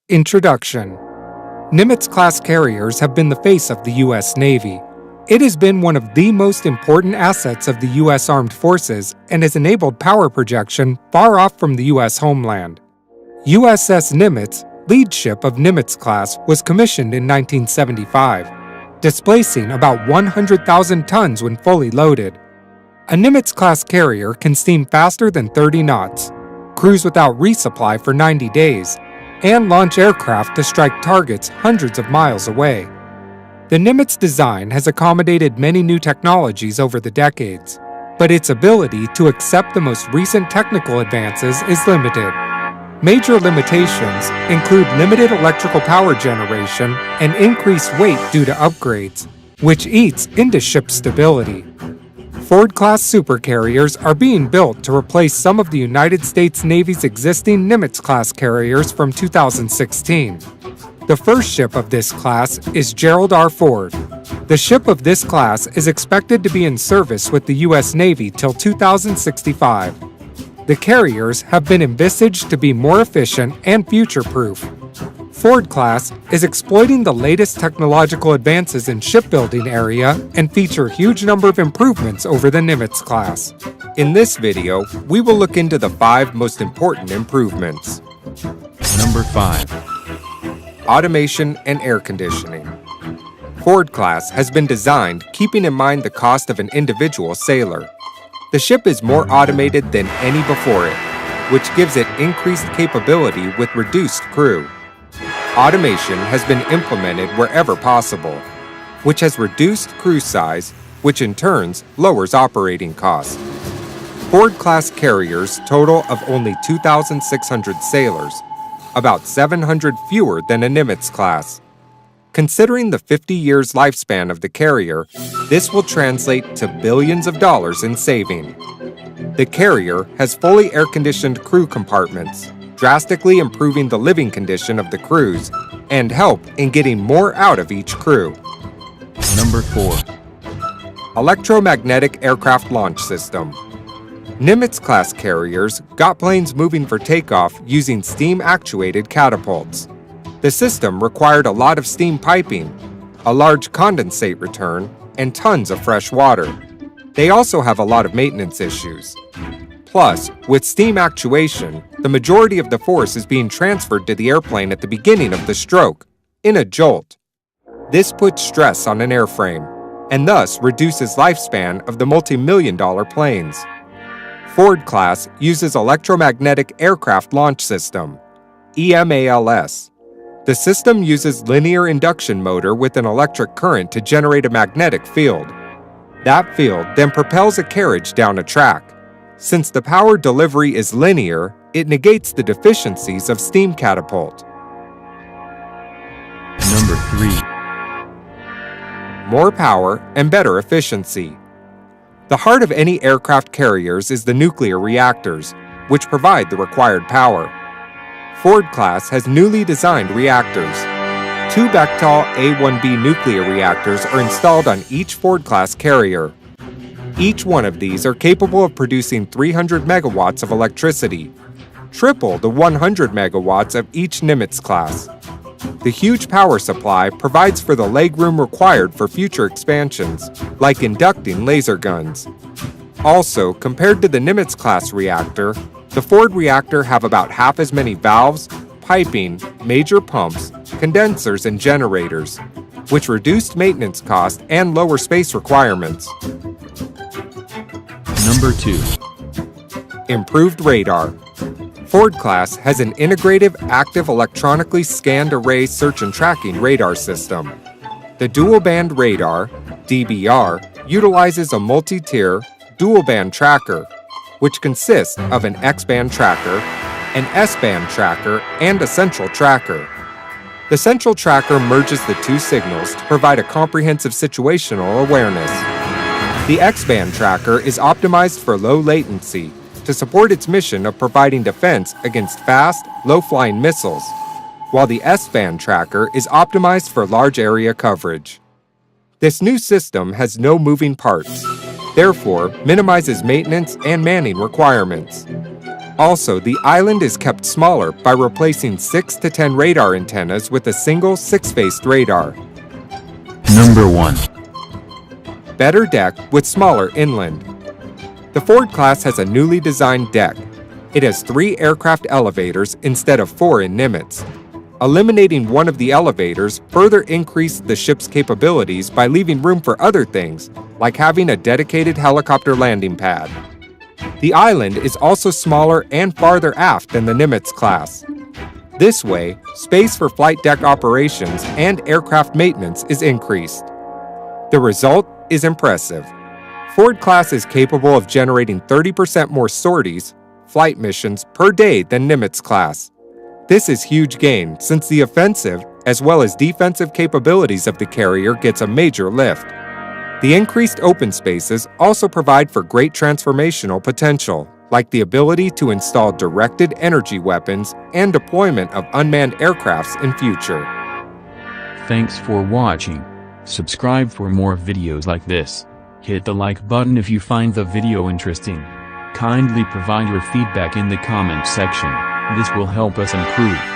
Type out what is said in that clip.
Introduction. Nimitz-class carriers have been the face of the U.S. Navy. It has been one of the most important assets of the U.S. Armed Forces and has enabled power projection far off from the U.S. homeland. USS Nimitz, lead ship of Nimitz-class, was commissioned in 1975, displacing about 100,000 tons when fully loaded. A Nimitz-class carrier can steam faster than 30 knots, cruise without resupply for 90 days, and launch aircraft to strike targets hundreds of miles away. The Nimitz design has accommodated many new technologies over the decades, but its ability to accept the most recent technical advances is limited. Major limitations include limited electrical power generation and increased weight due to upgrades, which eats into ship stability. Ford-class supercarriers are being built to replace some of the United States Navy's existing Nimitz-class carriers from 2016. The first ship of this class is Gerald R. Ford. The ship of this class is expected to be in service with the U.S. Navy till 2065. The carriers have been envisaged to be more efficient and future-proof. Ford-class is exploiting the latest technological advances in shipbuilding area and feature a huge number of improvements over the Nimitz-class. In this video, we will look into the 5 most important improvements. Number 5. Automation and air conditioning. Ford-class has been designed keeping in mind the cost of an individual sailor. The ship is more automated than any before it, which gives it increased capability with reduced crew. Automation has been implemented wherever possible, which has reduced crew size, which in turn lowers operating costs. Ford-class carriers total of only 2,600 sailors, about 700 fewer than a Nimitz-class. Considering the 50 years lifespan of the carrier, this will translate to billions of dollars in saving. The carrier has fully air-conditioned crew compartments, drastically improving the living condition of the crews and help in getting more out of each crew. Number 4. Electromagnetic aircraft launch system. Nimitz-class carriers got planes moving for takeoff using steam-actuated catapults. The system required a lot of steam piping, a large condensate return, and tons of fresh water. They also have a lot of maintenance issues. Plus, with steam actuation, the majority of the force is being transferred to the airplane at the beginning of the stroke, in a jolt. This puts stress on an airframe, and thus reduces lifespan of the multi-million-dollar planes. Ford-class uses Electromagnetic Aircraft Launch System, EMALS. The system uses linear induction motor with an electric current to generate a magnetic field. That field then propels a carriage down a track. Since the power delivery is linear, it negates the deficiencies of steam catapult. Number 3. More power and better efficiency. The heart of any aircraft carriers is the nuclear reactors, which provide the required power. Ford-class has newly designed reactors. 2 Bechtel A1B nuclear reactors are installed on each Ford-class carrier. Each one of these are capable of producing 300 megawatts of electricity, triple the 100 megawatts of each Nimitz-class. The huge power supply provides for the legroom required for future expansions, like inducting laser guns. Also, compared to the Nimitz-class reactor, the Ford reactor have about half as many valves, piping, major pumps, condensers, and generators, which reduced maintenance costs and lower space requirements. Number 2. Improved radar. Ford-class has an integrative active electronically scanned array search and tracking radar system. The dual-band radar, DBR, utilizes a multi-tier, dual-band tracker, which consists of an X-band tracker, an S-band tracker, and a central tracker. The central tracker merges the 2 signals to provide a comprehensive situational awareness. The X-band tracker is optimized for low latency to support its mission of providing defense against fast, low-flying missiles, while the S-band tracker is optimized for large area coverage. This new system has no moving parts, therefore minimizes maintenance and manning requirements. Also, the island is kept smaller by replacing 6 to 10 radar antennas with a single 6-faced radar. Number 1. Better deck with smaller inland. The Ford class has a newly designed deck. It has 3 aircraft elevators instead of 4 in Nimitz. Eliminating one of the elevators further increased the ship's capabilities by leaving room for other things, like having a dedicated helicopter landing pad. The island is also smaller and farther aft than the Nimitz class. This way, space for flight deck operations and aircraft maintenance is increased. The result is impressive. Ford class is capable of generating 30% more sorties, flight missions, per day than Nimitz class. This is huge gain since the offensive as well as defensive capabilities of the carrier gets a major lift. The increased open spaces also provide for great transformational potential, like the ability to install directed energy weapons and deployment of unmanned aircrafts in future. Thanks for watching. Subscribe for more videos like this. Hit the like button if you find the video interesting. Kindly provide your feedback in the comment section. This will help us improve.